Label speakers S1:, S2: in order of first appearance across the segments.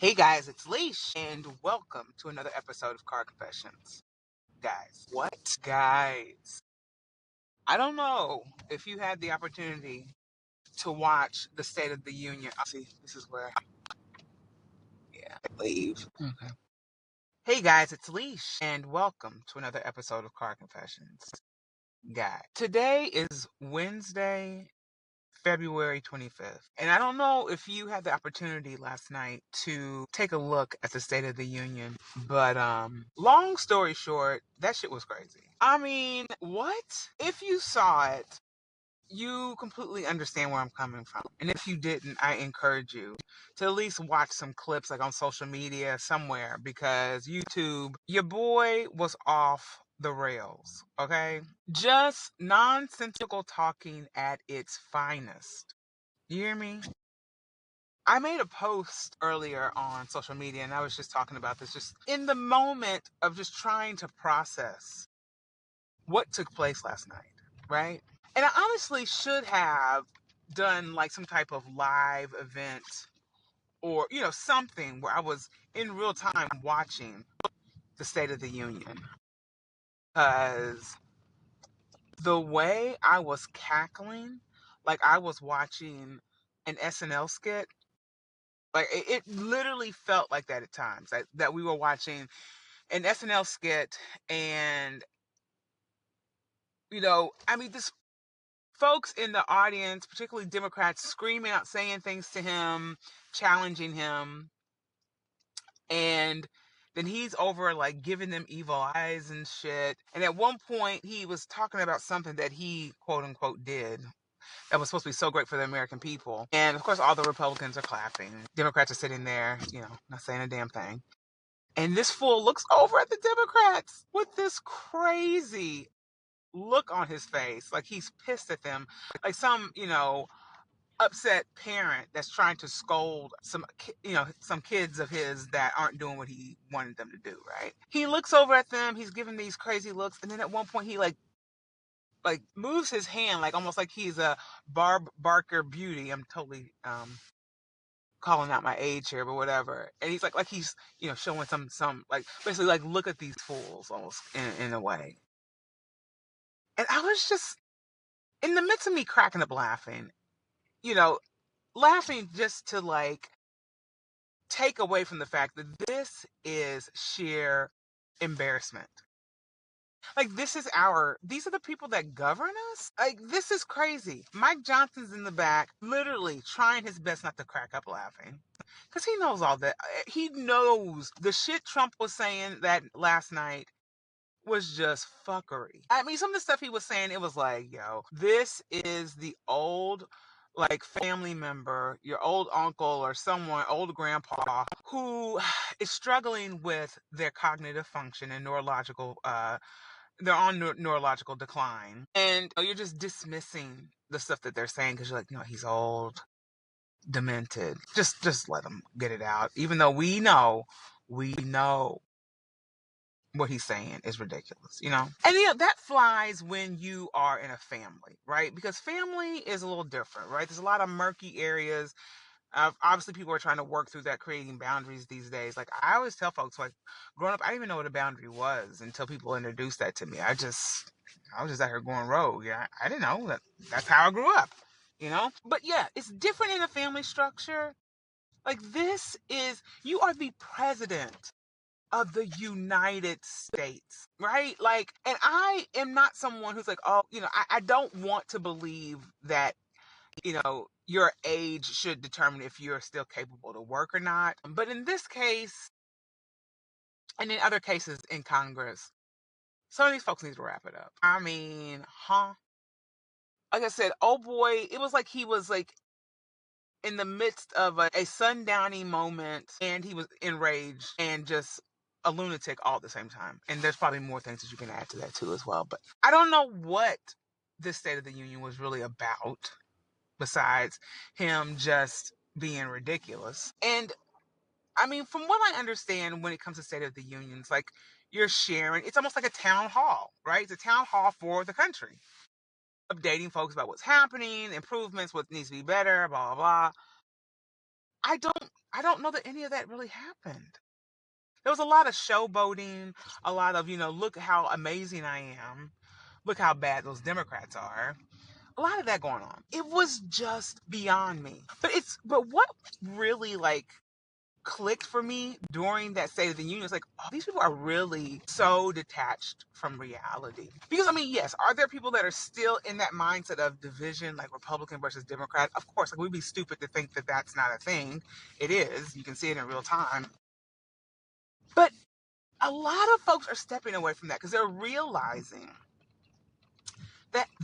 S1: Hey guys, it's Leesh, and welcome to another episode of Car Confessions. Guys, what? Guys, I don't know if you had the opportunity to watch the State of the Union. See, this is where, leave. Okay. Hey guys, it's Leesh, and welcome to another episode of Car Confessions. Guys, today is Wednesday, February 25th. And I don't know if you had the opportunity last night to take a look at the State of the Union, but long story short, that shit was crazy. I mean, what? If you saw it, you completely understand where I'm coming from. And if you didn't, I encourage you to at least watch some clips like on social media somewhere because YouTube, your boy was off the rails, okay? Just nonsensical talking at its finest. You hear me? I made a post earlier on social media and I was just talking about this just in the moment of just trying to process what took place last night, right? And I honestly should have done like some type of live event or, something where I was in real time watching the State of the Union. Because the way I was cackling, like I was watching an SNL skit, like it literally felt like that at times. That we were watching an SNL skit and, I mean, this folks in the audience, particularly Democrats, screaming out, saying things to him, challenging him, and then he's over like giving them evil eyes and shit. And at one point, he was talking about something that he quote unquote did that was supposed to be so great for the American people. And of course, all the Republicans are clapping. Democrats are sitting there, not saying a damn thing. And this fool looks over at the Democrats with this crazy look on his face, like he's pissed at them, like some, upset parent that's trying to scold some kids of his that aren't doing what he wanted them to do, right? He looks over at them, he's giving these crazy looks, and then at one point he like moves his hand like almost like he's a Barb Barker Beauty. I'm totally calling out my age here, but whatever. And he's like he's showing some like basically like look at these fools almost in a way. And I was just in the midst of me cracking up laughing, you know, laughing just to like take away from the fact that this is sheer embarrassment. Like these are the people that govern us? Like this is crazy. Mike Johnson's in the back, literally trying his best not to crack up laughing. Cause he knows all that. He knows the shit Trump was saying that last night was just fuckery. I mean, some of the stuff he was saying, it was like, yo, this is the old like family member, your old uncle or someone, old grandpa, who is struggling with their cognitive function and they're on neurological decline. And you're just dismissing the stuff that they're saying because you're like, he's old, demented. Just let him get it out. Even though we know what he's saying is ridiculous. And that flies when you are in a family, right? Because family is a little different, right? There's a lot of murky areas. Obviously, people are trying to work through that, creating boundaries these days. Like I always tell folks, like growing up, I didn't even know what a boundary was until people introduced that to me. I was just out here going rogue. Yeah, I didn't know that. That's how I grew up. But yeah, it's different in a family structure. Like this is you are the president of the United States, right? Like, and I am not someone who's like, oh, I don't want to believe that, your age should determine if you're still capable to work or not. But in this case, and in other cases in Congress, some of these folks need to wrap it up. I mean, huh? Like I said, oh boy, it was like he was like in the midst of a sundowny moment and he was enraged and just a lunatic all at the same time. And there's probably more things that you can add to that too as well. But I don't know what this State of the Union was really about besides him just being ridiculous. And I mean, from what I understand when it comes to State of the Unions, like you're sharing, it's almost like a town hall, right? It's a town hall for the country, updating folks about what's happening, improvements, what needs to be better, blah, blah, blah. I don't know that any of that really happened. There was a lot of showboating, a lot of, look how amazing I am. Look how bad those Democrats are. A lot of that going on. It was just beyond me. But what really like clicked for me during that State of the Union is like, oh, these people are really so detached from reality. Because I mean, yes, are there people that are still in that mindset of division, like Republican versus Democrat? Of course, like we'd be stupid to think that that's not a thing. It is. You can see it in real time. But a lot of folks are stepping away from that because they're realizing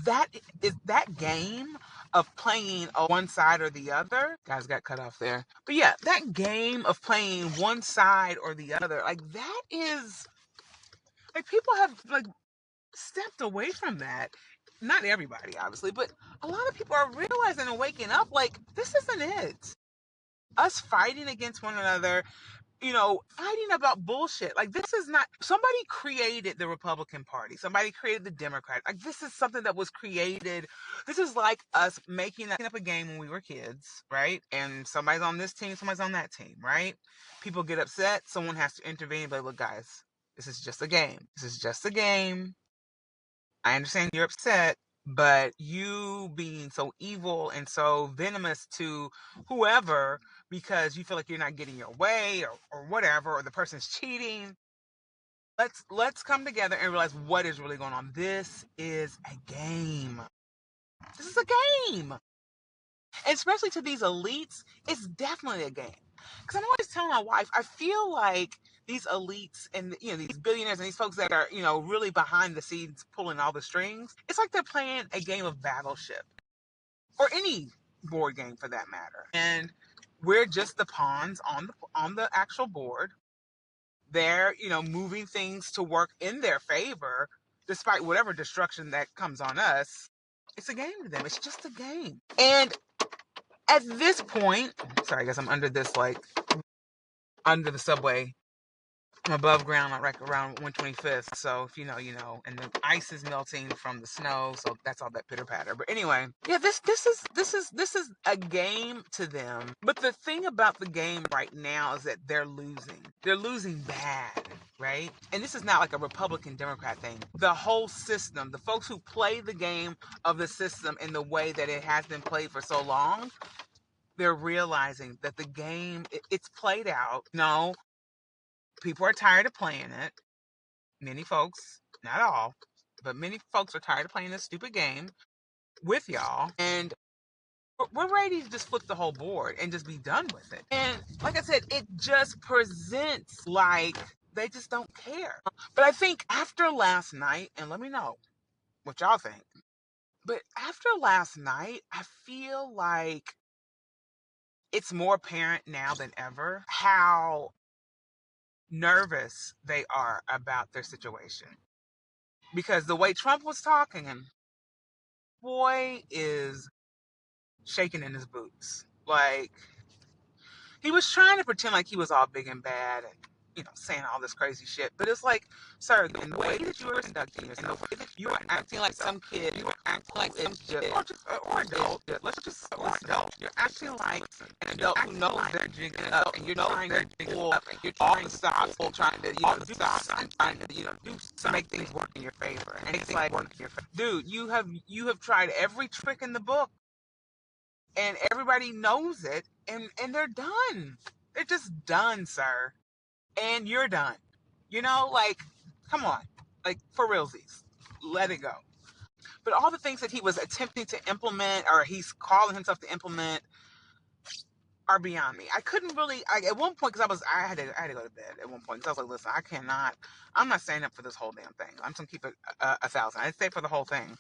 S1: that is that game of playing on one side or the other. Guys got cut off there. But yeah, that game of playing one side or the other, like that is like people have like stepped away from that. Not everybody, obviously, but a lot of people are realizing and waking up like this isn't it. Us fighting against one another, fighting about bullshit. Like, this is not, somebody created the Republican Party. Somebody created the Democrat. Like, this is something that was created. This is like us making up a game when we were kids, right? And somebody's on this team, somebody's on that team, right? People get upset. Someone has to intervene and be like, look, guys, this is just a game. This is just a game. I understand you're upset, but you being so evil and so venomous to whoever because you feel like you're not getting your way or whatever, or the person's cheating. Let's come together and realize what is really going on. This is a game. This is a game. And especially to these elites, it's definitely a game. Because I'm always telling my wife, I feel like these elites and these billionaires and these folks that are really behind the scenes pulling all the strings, it's like they're playing a game of Battleship or any board game for that matter, and we're just the pawns on the actual board. They're moving things to work in their favor despite whatever destruction that comes on us. It's a game to them. It's just a game. And at this point, sorry, I guess I'm under this, like, under the subway. I'm above ground, like around 125th. So if you know, you know. And the ice is melting from the snow, so that's all that pitter patter. But anyway, yeah, this is a game to them. But the thing about the game right now is that they're losing. They're losing bad, right? And this is not like a Republican Democrat thing. The whole system, the folks who play the game of the system in the way that it has been played for so long, they're realizing that the game, it's played out. No, people are tired of playing it. Many folks, not all, but many folks are tired of playing this stupid game with y'all. And we're ready to just flip the whole board and just be done with it. And like I said, it just presents like they just don't care. But I think after last night, and let me know what y'all think, but after last night, I feel like it's more apparent now than ever how nervous they are about their situation. Because the way Trump was talking, and boy is shaking in his boots. Like, he was trying to pretend like he was all big and bad and, saying all this crazy shit. But it's like, sir, in the way that you were conducting yourself, the way that you were acting like some kid, you were acting like some kid, or adult, let's just, or adult. You're acting like an adult who knows they're drinking up, and you're trying to pull all the stops, trying to, do stops and trying to, make things work in your favor. And it's like, dude, you have tried every trick in the book, and everybody knows it, and they're done. They're just done, sir. And you're done. Like, come on. Like, for realsies. Let it go. But all the things that he was attempting to implement, or he's calling himself to implement, are beyond me. I couldn't really, at one point, because I had to go to bed at one point, because I was like, listen, I'm not staying up for this whole damn thing. I'm just going to keep it a thousand. I didn't stay for the whole thing.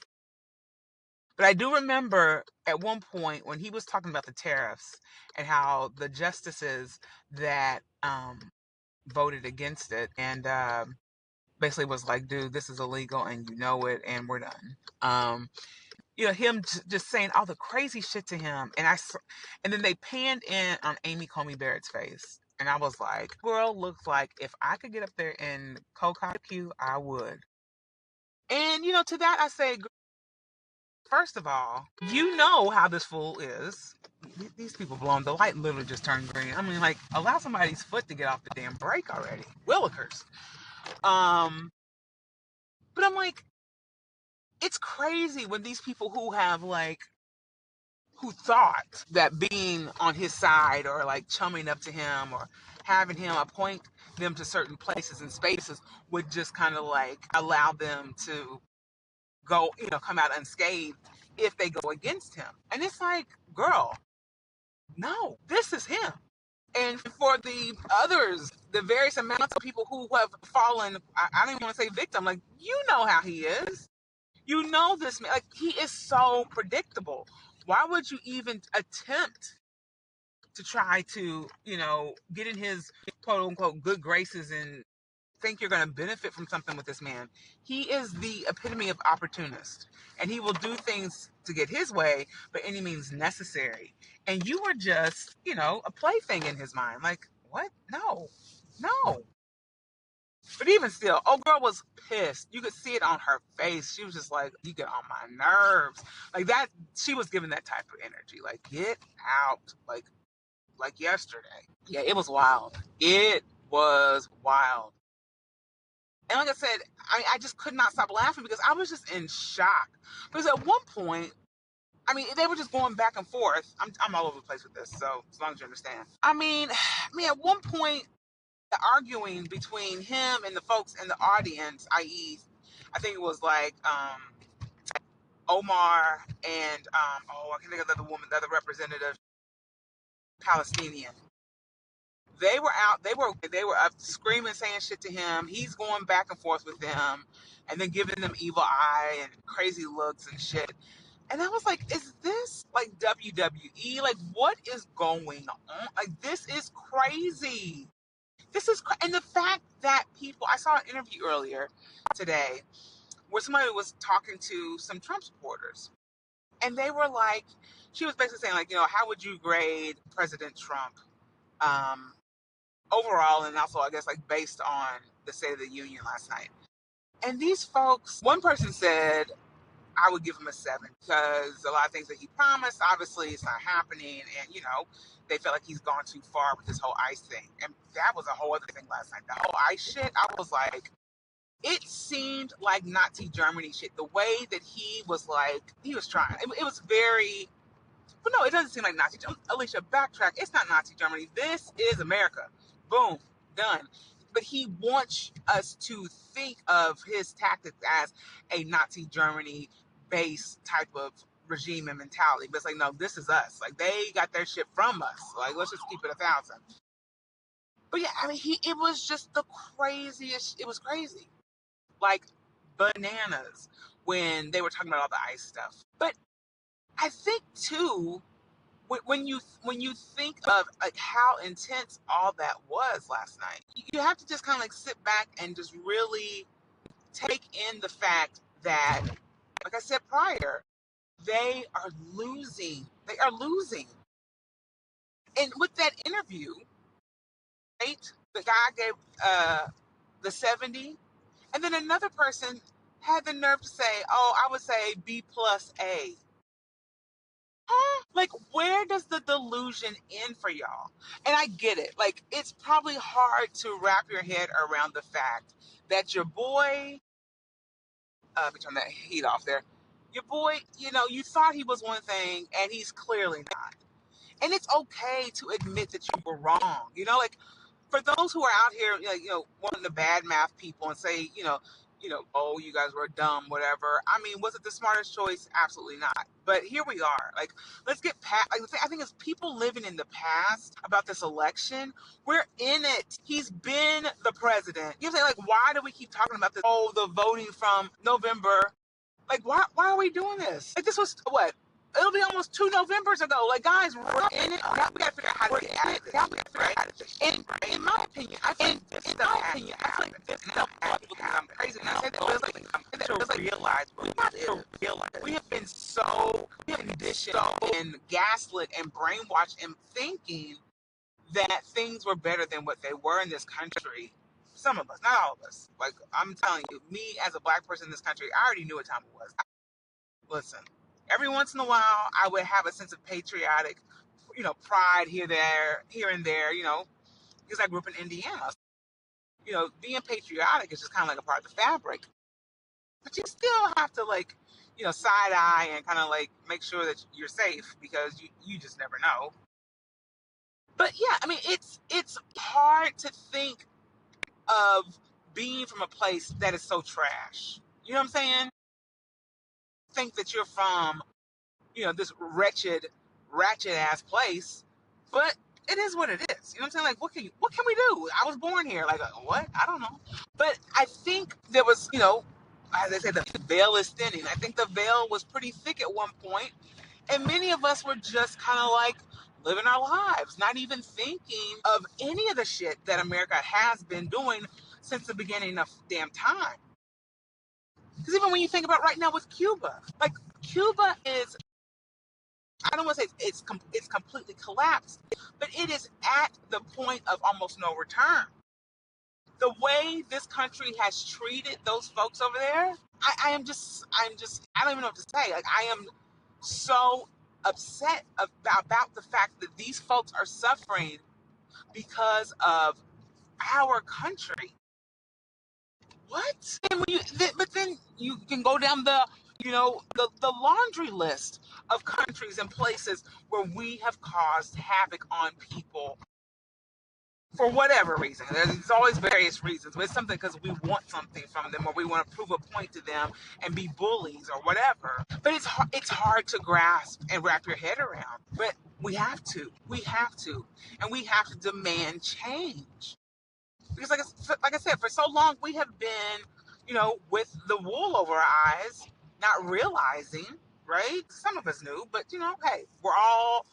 S1: But I do remember at one point when he was talking about the tariffs and how the justices that voted against it and basically was like, dude, this is illegal and you know it and we're done. Him just saying all the crazy shit to him. And then they panned in on Amy Coney Barrett's face. And I was like, girl, looks like if I could get up there and co-cop you, I would. And, to that I say, First of all, you know how this fool is. These people blowing, the light literally just turned green. I mean, like, allow somebody's foot to get off the damn brake already. Willikers. But I'm like, it's crazy when these people who have like who thought that being on his side or like chumming up to him or having him appoint them to certain places and spaces would just kind of like allow them to go, come out unscathed if they go against him. And it's like, girl, no, this is him. And for the others, the various amounts of people who have fallen, I don't even want to say victim, like, you know how he is. You know this man, like, he is so predictable. Why would you even attempt to try to, get in his quote unquote good graces and think you're going to benefit from something with this man? He is the epitome of opportunist, and he will do things to get his way by any means necessary. And you were just, a plaything in his mind. Like, what? No, no. But even still, old girl was pissed. You could see it on her face. She was just like, you get on my nerves. Like that, she was giving that type of energy. Like, get out. Like yesterday. Yeah, it was wild. It was wild. And like I said, I just could not stop laughing because I was just in shock. Because at one point, I mean, they were just going back and forth. I'm all over the place with this, so as long as you understand. I mean, at one point, the arguing between him and the folks in the audience, i.e., I think it was like Omar and I can think of the other woman, the other representative, Palestinian. They were out. They were up screaming, saying shit to him. He's going back and forth with them, and then giving them evil eye and crazy looks and shit. And I was like, is this like WWE? Like, what is going on? Like, this is crazy. And the fact that people, I saw an interview earlier today where somebody was talking to some Trump supporters, and they were like, she was basically saying, like, how would you grade President Trump um, overall, and also, I guess, like, based on the State of the Union last night? And these folks, one person said, I would give him a 7 because a lot of things that he promised, obviously, it's not happening, and they felt like he's gone too far with this whole ICE thing, and that was a whole other thing last night. The whole ICE shit, I was like, it seemed like Nazi Germany shit. The way that he was trying. It was very, but no, it doesn't seem like Nazi Germany. Alicia, backtrack. It's not Nazi Germany. This is America. Boom, done. But he wants us to think of his tactics as a Nazi Germany based type of regime and mentality. But it's like, no, this is us. Like, they got their shit from us. Like, let's just keep it 1,000. But yeah, I mean, it was just the craziest. It was crazy. Like, bananas when they were talking about all the ICE stuff. But I think too, when you think of like how intense all that was last night, you have to just kind of like sit back and just really take in the fact that, like I said prior, they are losing. They are losing. And with that interview, right, the guy gave the 70, and then another person had the nerve to say, "Oh, I would say B plus A." Huh? Like, where does the delusion end for y'all? And I get it. Like, it's probably hard to wrap your head around the fact that your boy, let me turn that heat off there. Your boy, you thought he was one thing, and he's clearly not. And it's okay to admit that you were wrong. Like, for those who are out here, like, wanting to badmouth people and say, oh, you guys were dumb, whatever. I mean, was it the smartest choice? Absolutely not. But here we are. Like, let's get past. Like, I think it's people living in the past about this election. We're in it. He's been the president. You know what I'm saying? Like, why do we keep talking about this? Oh, the voting from November. Like, why are we doing this? Like, this was what? It'll be almost 2 Novembers ago. Like, guys, we're in it. Now we gotta figure out how to get out of this. Now we gotta figure out how to get And in my opinion, I feel like this stuff has to happen. This stuff has people think I'm crazy. And I say that feels like I'm to realize what it is. We have been so conditioned and gaslit and brainwashed and thinking that things were better than what they were in this country. Some of us, not all of us. Like, I'm telling you, me as a black person in this country, I already knew what time it was. Listen, Every once in a while, I would have a sense of patriotic, pride here and there, because I grew up in Indiana. Being patriotic is just kind of like a part of the fabric. But you still have to like, side eye and kind of like make sure that you're safe because you just never know. But yeah, I mean, it's hard to think of being from a place that is so trash. You know what I'm saying? Think that you're from, this ratchet ass place, but it is what it is. You know what I'm saying? Like, what can we do? I was born here. Like, what? I don't know. But I think there was, as I said, the veil is thinning. I think the veil was pretty thick at one point, and many of us were just kind of like living our lives, not even thinking of any of the shit that America has been doing since the beginning of damn time. Because even when you think about right now with Cuba, like Cuba is, I don't want to say it's completely collapsed, but it is at the point of almost no return. The way this country has treated those folks over there, I don't even know what to say. Like, I am so upset about the fact that these folks are suffering because of our country. What? But then you can go down the laundry list of countries and places where we have caused havoc on people for whatever reason. There's always various reasons, but it's something because we want something from them or we want to prove a point to them and be bullies or whatever. But it's hard to grasp and wrap your head around. But we have to, and we have to demand change. Because like I said, for so long we have been, with the wool over our eyes, not realizing, right? Some of us knew, but hey, we're all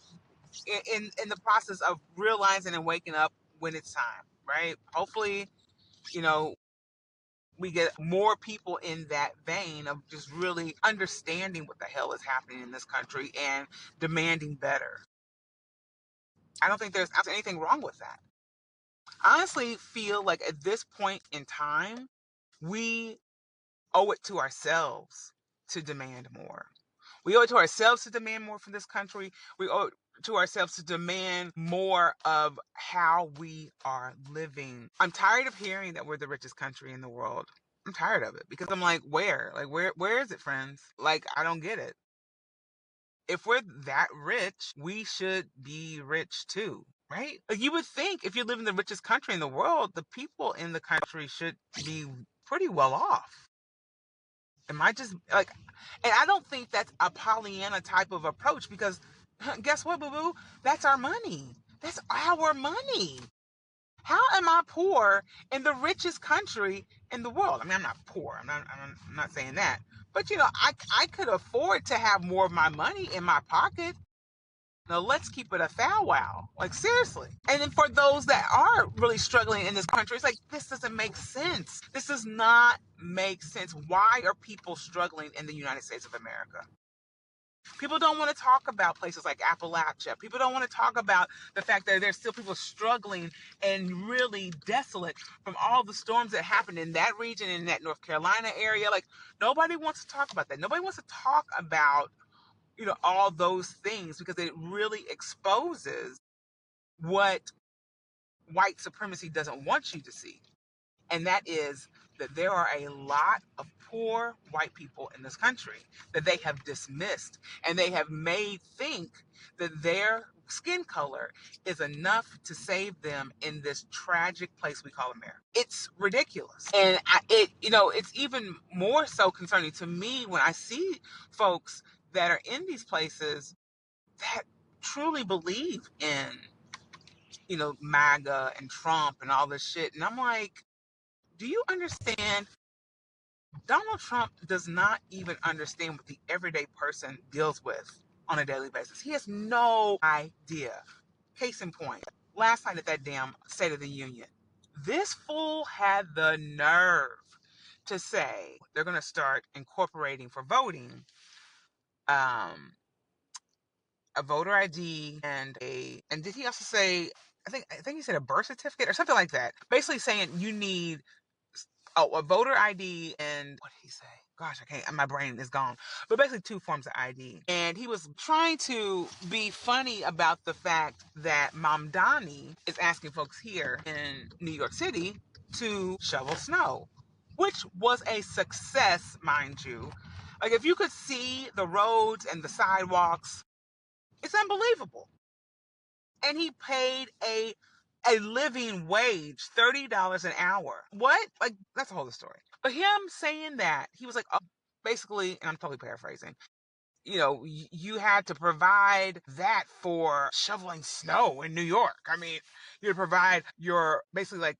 S1: in the process of realizing and waking up when it's time, right? Hopefully, you know, we get more people in that vein of just really understanding what the hell is happening in this country and demanding better. I don't think there's anything wrong with that. I honestly feel like at this point in time, we owe it to ourselves to demand more. We owe it to ourselves to demand more from this country. We owe it to ourselves to demand more of how we are living. I'm tired of hearing that we're the richest country in the world. I'm tired of it because I'm like, where? Like, where is it, friends? Like, I don't get it. If we're that rich, we should be rich too, right? Like, you would think if you live in the richest country in the world, the people in the country should be pretty well off. Am I just like, and I don't think that's a Pollyanna type of approach because guess what, boo boo? That's our money. That's our money. How am I poor in the richest country in the world? I mean, I'm not poor. I'm not saying that. But I could afford to have more of my money in my pocket. Now let's keep it a foul wow. Like, seriously. And then for those that are really struggling in this country, it's like, this doesn't make sense. This does not make sense. Why are people struggling in the United States of America? People don't want to talk about places like Appalachia. People don't want to talk about the fact that there's still people struggling and really desolate from all the storms that happened in that region, in that North Carolina area. Like, nobody wants to talk about that. Nobody wants to talk about all those things because it really exposes what white supremacy doesn't want you to see. And that is that there are a lot of poor white people in this country that they have dismissed and they have made think that their skin color is enough to save them in this tragic place we call America. It's ridiculous. And it's even more so concerning to me when I see folks that are in these places that truly believe in, MAGA and Trump and all this shit. And I'm like, do you understand? Donald Trump does not even understand what the everyday person deals with on a daily basis. He has no idea. Case in point, last night at that damn State of the Union, this fool had the nerve to say they're going to start incorporating for voting a voter ID and did he also say I think he said a birth certificate or something like that. Basically saying you need a voter ID and what did he say? gosh, I can't, my brain is gone. But basically 2 forms of ID. And he was trying to be funny about the fact that Mamdani is asking folks here in New York City to shovel snow, which was a success, mind you. Like, if you could see the roads and the sidewalks, it's unbelievable. And he paid a living wage, $30 an hour. What? Like, that's a whole other story. But him saying that, he was like, oh, basically, and I'm totally paraphrasing, you had to provide that for shoveling snow in New York. I mean, you had to provide your, basically, like,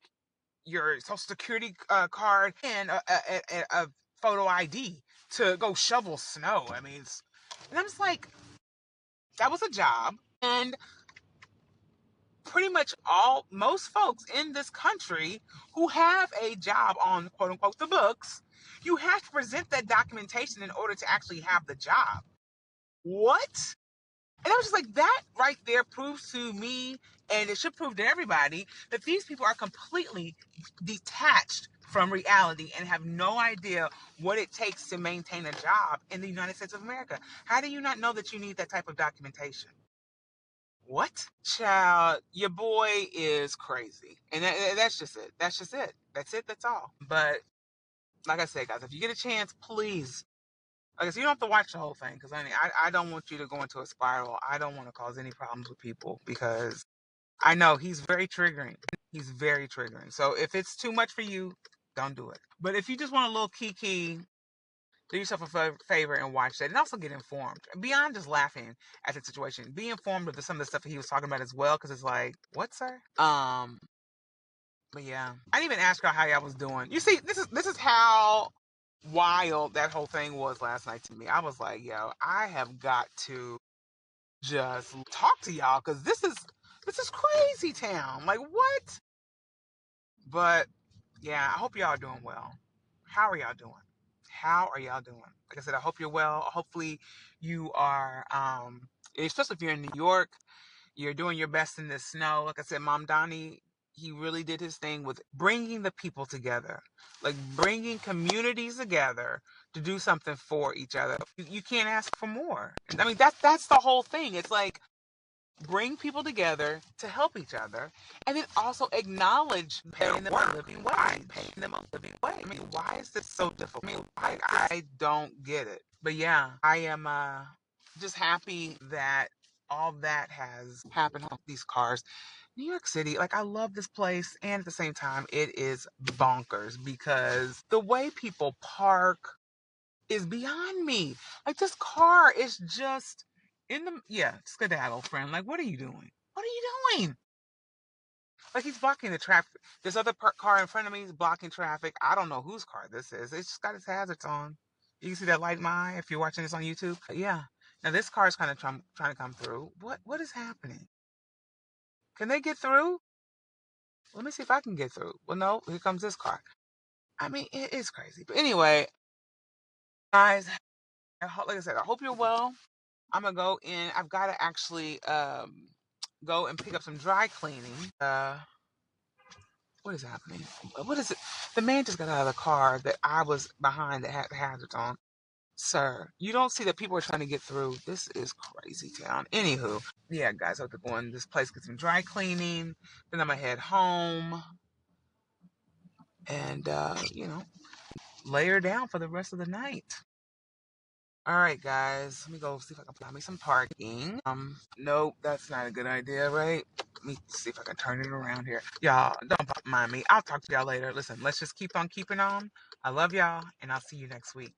S1: your social security card and a photo ID to go shovel snow. I mean, and I'm just like, that was a job. And pretty much most folks in this country who have a job on quote unquote the books, you have to present that documentation in order to actually have the job. What? And I was just like, that right there proves to me, and it should prove to everybody, that these people are completely detached from reality and have no idea what it takes to maintain a job in the United States of America. How do you not know that you need that type of documentation? What? Child, your boy is crazy. And that's just it. That's just it. That's it. That's all. But like I said, guys, if you get a chance, please. Like I said, you don't have to watch the whole thing because I don't want you to go into a spiral. I don't want to cause any problems with people because I know he's very triggering. He's very triggering. So if it's too much for you, don't do it. But if you just want a little kiki, do yourself a favor and watch that, and also get informed beyond just laughing at the situation. Be informed of some of the stuff that he was talking about as well, because it's like, what, sir? But yeah, I didn't even ask y'all how y'all was doing. You see, this is how wild that whole thing was last night to me. I was like, yo, I have got to just talk to y'all because this is crazy town. Like, what? But yeah, I hope y'all are doing well. How are y'all doing? How are y'all doing? Like I said, I hope you're well. Hopefully you are, especially if you're in New York, you're doing your best in the snow. Like I said, Mom Donnie, he really did his thing with bringing the people together, like bringing communities together to do something for each other. You can't ask for more. I mean, that's the whole thing. It's like, bring people together to help each other, and then also acknowledge paying them a living wage. Paying them a living wage. I mean, why is this so difficult? I mean, I don't get it. But yeah, I am just happy that all that has happened on these cars. New York City, like, I love this place, and at the same time, it is bonkers because the way people park is beyond me. Like, this car is just in the, yeah, skedaddle, friend. Like, what are you doing? What are you doing? Like, he's blocking the traffic. This other car in front of me is blocking traffic. I don't know whose car this is. It's just got its hazards on. You can see that light in my eye if you're watching this on YouTube. Yeah. Now this car is kind of trying to come through. What is happening? Can they get through? Let me see if I can get through. Well, no, here comes this car. I mean, it is crazy. But anyway, guys, like I said, I hope you're well. I'm gonna go in. I've got to actually go and pick up some dry cleaning. What is happening? What is it? The man just got out of the car that I was behind that had the hazards on. Sir, you don't see that people are trying to get through. This is crazy town. Anywho, yeah, guys, I have to go in this place, get some dry cleaning. Then I'm gonna head home and lay her down for the rest of the night. All right, guys, let me go see if I can find me some parking. Nope, that's not a good idea, right? Let me see if I can turn it around here. Y'all, don't mind me. I'll talk to y'all later. Listen, let's just keep on keeping on. I love y'all, and I'll see you next week.